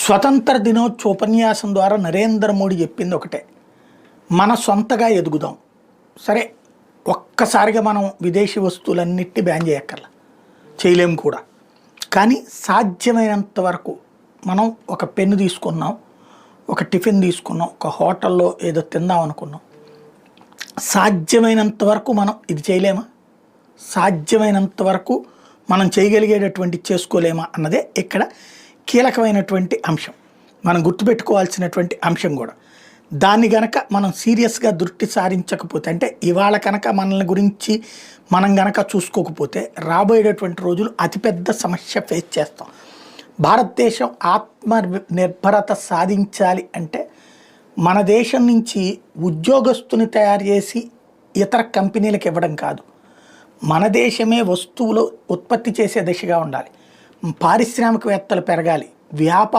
స్వతంత్ర దినోత్సవ ఉపన్యాసం ద్వారా నరేంద్ర మోడీ చెప్పింది ఒకటే, మన సొంతగా ఎదుగుదాం. సరే, ఒక్కసారిగా మనం విదేశీ వస్తువులన్నిటిని బ్యాన్ చేయక్కర్లా, చేయలేము కూడా. కానీ సాధ్యమైనంత వరకు మనం ఒక పెన్ను తీసుకున్నాం, ఒక టిఫిన్ తీసుకున్నాం, ఒక హోటల్లో ఏదో తిందాం అనుకున్నాం, సాధ్యమైనంత వరకు మనం ఇది చేయలేమా, సాధ్యమైనంత వరకు మనం చేయగలిగేటటువంటి చేసుకోలేమా అన్నదే ఇక్కడ కీలకమైనటువంటి అంశం. మనం గుర్తుపెట్టుకోవాల్సినటువంటి అంశం కూడా. దాన్ని గనక మనం సీరియస్గా దృష్టి సారించకపోతే, అంటే ఇవాళ కనుక మనల్ని గురించి మనం గనక చూసుకోకపోతే రాబోయేటటువంటి రోజులు అతిపెద్ద సమస్య ఫేస్ చేస్తాం. భారతదేశం ఆత్మనిర్భరత సాధించాలి అంటే మన దేశం నుంచి ఉద్యోగస్తుని తయారు చేసి ఇతర కంపెనీలకు ఇవ్వడం కాదు, మన దేశమే వస్తువులు ఉత్పత్తి చేసే దిశగా ఉండాలి. పారిశ్రామికవేత్తలు పెరగాలి, వ్యాపార